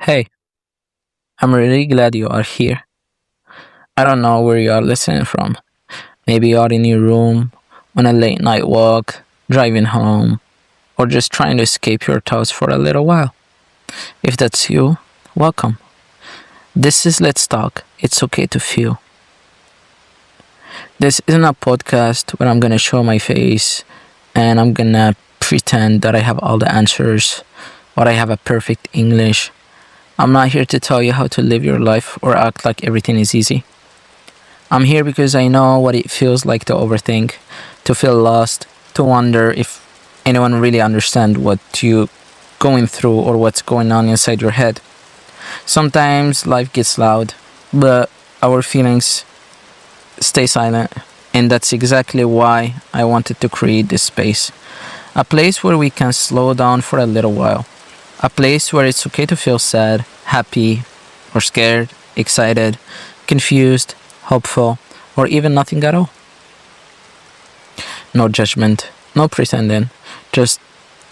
Hey, I'm really glad you are here. I don't know where you are listening from. Maybe you are in your room, on a late night walk, driving home, or just trying to escape your thoughts for a little while. If that's you, welcome. This is Let's Talk. It's okay to feel. This isn't a podcast where I'm gonna show my face and I'm gonna pretend that I have all the answers or I have a perfect English. I'm not here to tell you how to live your life or act like everything is easy. I'm here because I know what it feels like to overthink, to feel lost, to wonder if anyone really understands what you're going through or what's going on inside your head. Sometimes life gets loud, but our feelings stay silent. And that's exactly why I wanted to create this space. A place where we can slow down for a little while. A place where it's okay to feel sad, happy, or scared, excited, confused, hopeful, or even nothing at all. No judgment, no pretending, just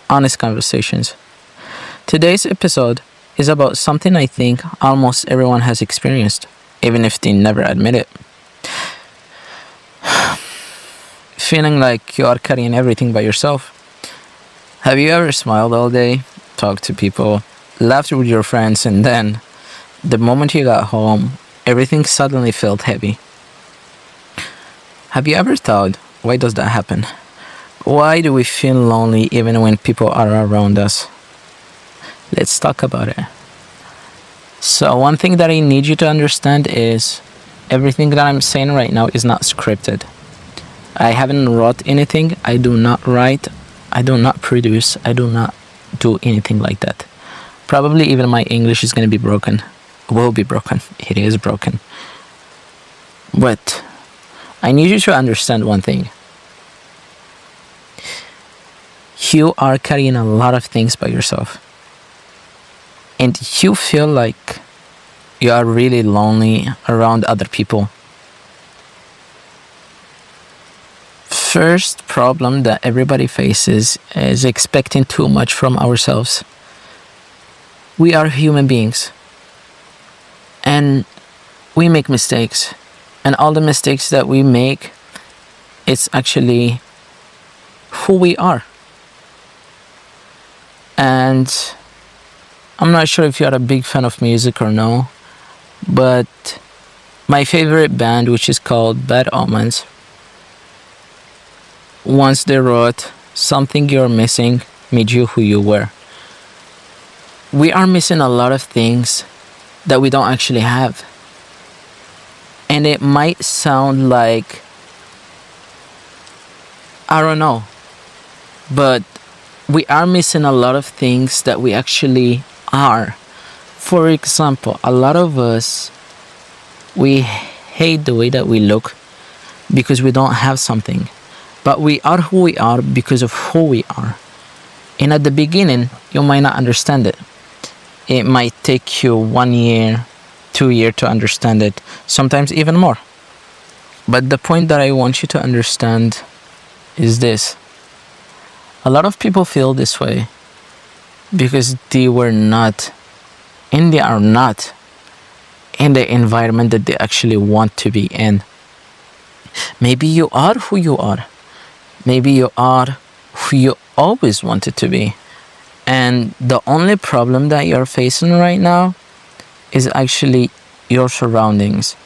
honest conversations. Today's episode is about something I think almost everyone has experienced, even if they never admit it. Feeling like you are carrying everything by yourself. Have you ever smiled all day, talked to people, laughed with your friends, and then, the moment you got home, everything suddenly felt heavy? Have you ever thought, why does that happen? Why do we feel lonely even when people are around us? Let's talk about it. So, one thing that I need you to understand is everything that I'm saying right now is not scripted. I haven't wrote anything, I do not write, I do not produce, I do not do anything like that. Probably even my English is going to be broken. Will be broken. It is broken. But I need you to understand one thing. You are carrying a lot of things by yourself. And you feel like you are really lonely around other people. First problem that everybody faces is expecting too much from ourselves. We are human beings. And we make mistakes. And all the mistakes that we make, it's actually who we are. And I'm not sure if you're a big fan of music or no, but my favorite band, which is called Bad Omens, once they wrote, "Something you're missing made you who you were." We are missing a lot of things that we don't actually have. And it might sound like, I don't know, but we are missing a lot of things that we actually are. For example, a lot of us, we hate the way that we look because we don't have something. But we are who we are because of who we are. And at the beginning, you might not understand it. It might take you 1 year, 2 years to understand it, sometimes even more. But the point that I want you to understand is this. A lot of people feel this way because they were not, and they are not, in the environment that they actually want to be in. Maybe you are who you are. Maybe you are who you always wanted to be. And the only problem that you're facing right now is actually your surroundings.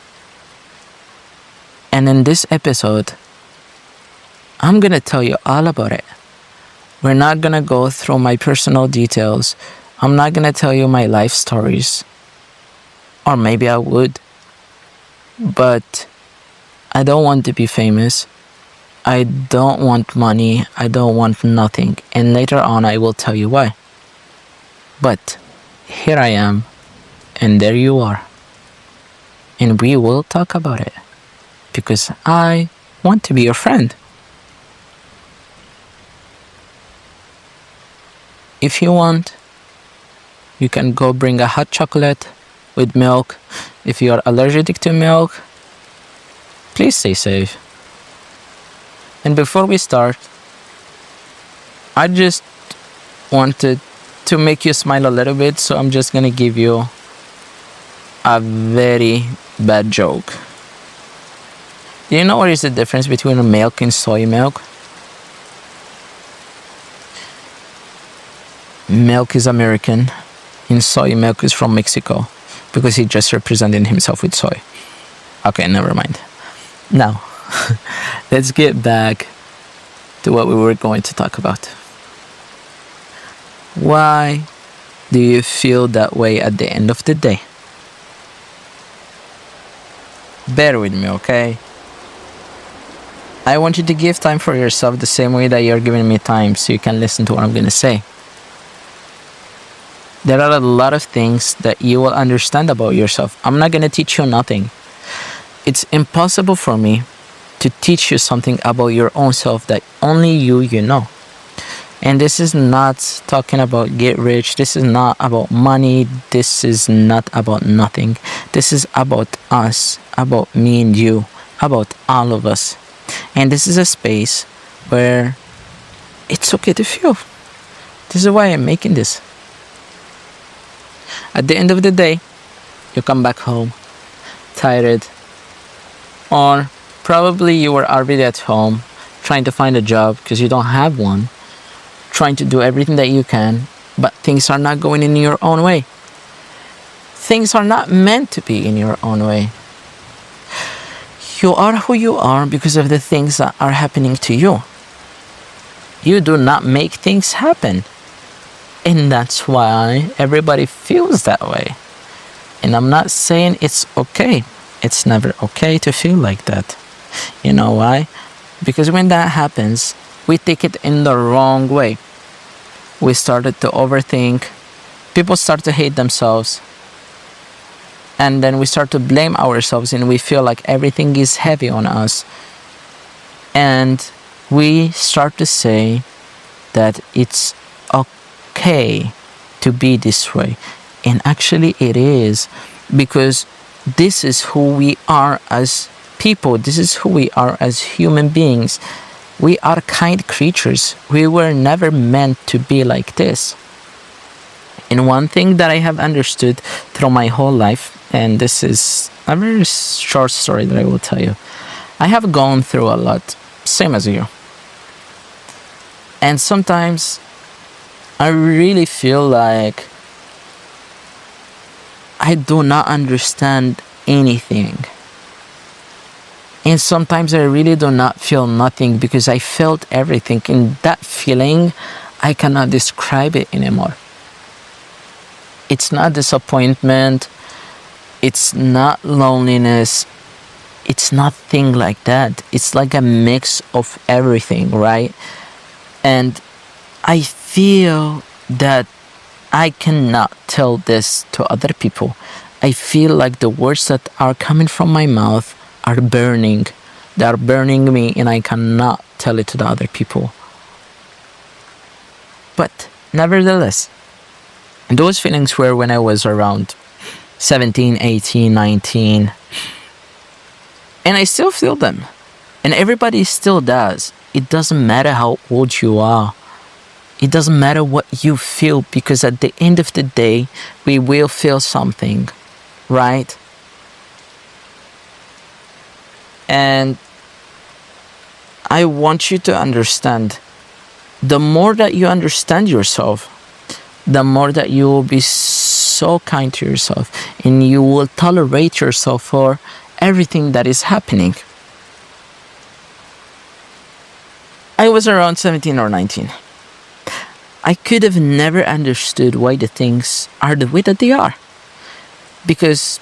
And in this episode, I'm gonna tell you all about it. We're not gonna go through my personal details. I'm not gonna tell you my life stories. Or maybe I would. But I don't want to be famous. I don't want money. I don't want nothing. And later on, I will tell you why. But here I am, and there you are. And we will talk about it. Because I want to be your friend. If you want, you can go bring a hot chocolate with milk. If you are allergic to milk, please stay safe. And before we start, I just wanted to make you smile a little bit, so I'm just gonna give you a very bad joke. Do you know what is the difference between milk and soy milk? Milk is American and soy milk is from Mexico because he just represented himself with soy. Okay, never mind. Now, let's get back to what we were going to talk about. Why do you feel that way at the end of the day? Bear with me, okay? I want you to give time for yourself the same way that you're giving me time so you can listen to what I'm going to say. There are a lot of things that you will understand about yourself. I'm not going to teach you nothing. It's impossible for me to teach you something about your own self that only you know. And this is not talking about get rich. This is not about money. This is not about nothing. This is about us, about me and you, about all of us. And this is a space where it's okay to feel. This is why I'm making this. At the end of the day, you come back home, tired, or probably you were already at home trying to find a job because you don't have one, trying to do everything that you can, but things are not going in your own way. Things are not meant to be in your own way. You are who you are because of the things that are happening to you. You do not make things happen. And that's why everybody feels that way. And I'm not saying it's okay. It's never okay to feel like that. You know why? Because when that happens, we take it in the wrong way. We started to overthink. People start to hate themselves. And then we start to blame ourselves and we feel like everything is heavy on us. And we start to say that it's okay to be this way. And actually it is, because this is who we are as people. This is who we are as human beings. We are kind creatures. We were never meant to be like this. And one thing that I have understood through my whole life, and this is a very short story that I will tell you. I have gone through a lot, same as you. And sometimes I really feel like I do not understand anything. And sometimes I really do not feel nothing because I felt everything. And that feeling, I cannot describe it anymore. It's not disappointment. It's not loneliness. It's nothing like that. It's like a mix of everything, right? And I feel that I cannot tell this to other people. I feel like the words that are coming from my mouth are burning. They are burning me and I cannot tell it to the other people. But nevertheless, those feelings were when I was around 17, 18, 19. And I still feel them. And everybody still does. It doesn't matter how old you are. It doesn't matter what you feel, because at the end of the day, we will feel something, right? And I want you to understand, the more that you understand yourself, the more that you will be so kind to yourself and you will tolerate yourself for everything that is happening. I was around 17 or 19. I could have never understood why the things are the way that they are. Because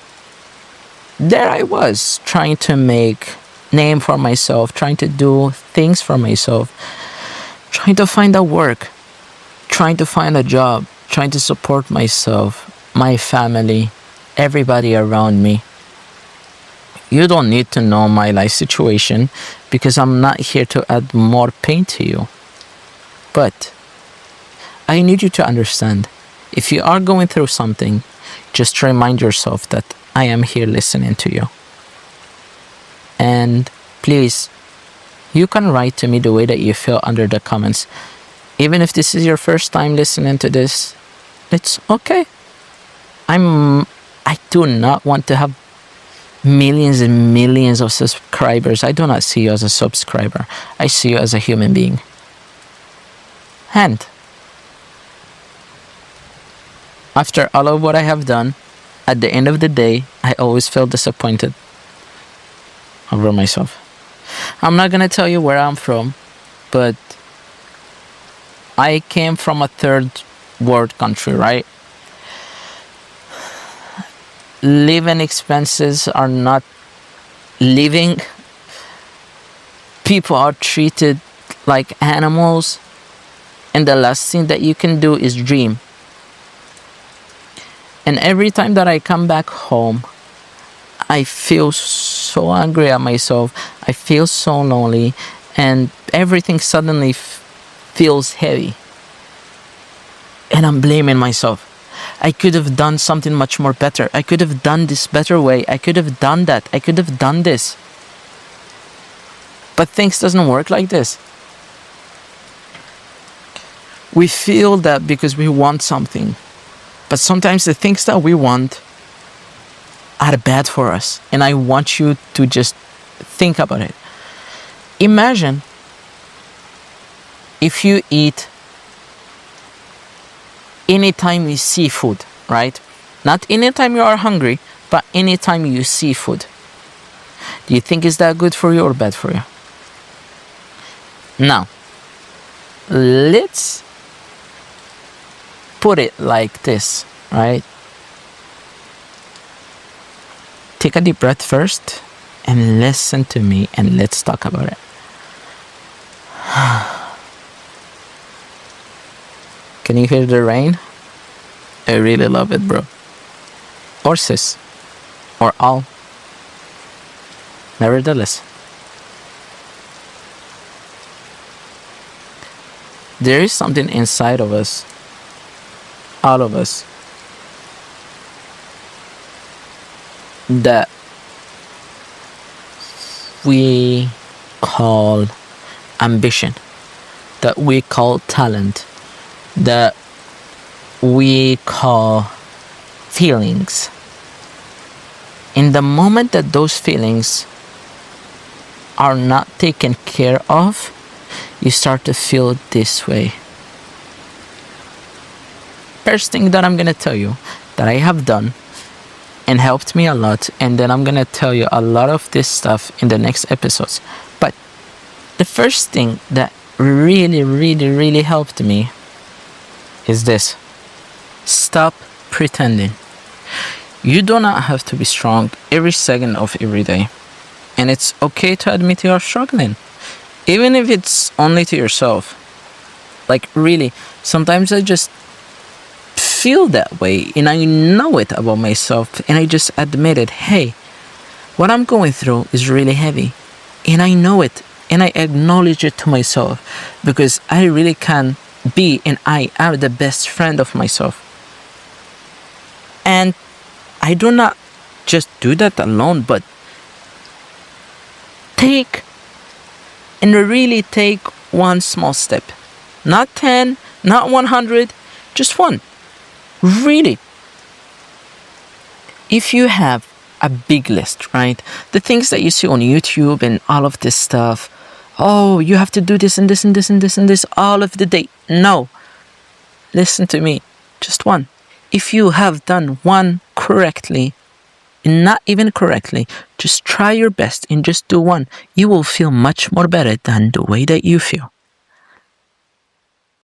there I was, trying to make name for myself, trying to do things for myself, trying to find a work, trying to find a job, trying to support myself, my family, everybody around me. You don't need to know my life situation because I'm not here to add more pain to you. But I need you to understand, if you are going through something, just remind yourself that I am here listening to you. And please, you can write to me the way that you feel under the comments. Even if this is your first time listening to this, It's okay. I do not want to have millions and millions of subscribers. I do not see you as a subscriber. I see you as a human being. And after all of what I have done, at the end of the day, I always feel disappointed over myself. I'm not gonna tell you where I'm from, but I came from a third world country, right? Living expenses are not living. People are treated like animals, and the last thing that you can do is dream. And every time that I come back home, I feel so angry at myself. I feel so lonely, and everything suddenly feels heavy. And I'm blaming myself. I could have done something much more better. I could have done this better way. I could have done that. I could have done this. But things doesn't work like this. We feel that because we want something. But sometimes the things that we want are bad for us. And I want you to just think about it. Imagine if you eat anytime you see food, right? Not anytime you are hungry, but anytime you see food. Do you think is that good for you or bad for you? Now, let's put it like this, right? Take a deep breath first and listen to me, and let's talk about it. Can you hear the rain? I really love it, bro. Or sis. Or all. Nevertheless, there is something inside of us, all of us, that we call ambition, that we call talent, that we call feelings. In the moment that those feelings are not taken care of, you start to feel this way. First thing that I'm gonna tell you that I have done and helped me a lot, and then I'm gonna tell you a lot of this stuff in the next episodes. But the first thing that really helped me is this: stop pretending. You do not have to be strong every second of every day. And it's okay to admit you are struggling, even if it's only to yourself. Like, really, sometimes I just feel that way, and I know it about myself, and I just admit it. Hey, what I'm going through is really heavy, and I know it, and I acknowledge it to myself, because I really can be, and I am the best friend of myself. And I do not just do that alone, but take one small step. Not 10, not 100, just one. Really. If you have a big list, right? The things that you see on YouTube and all of this stuff. Oh, you have to do this and this and this and this and this all of the day. No. Listen to me. Just one. If you have done one correctly, and not even correctly, just try your best and just do one. You will feel much more better than the way that you feel.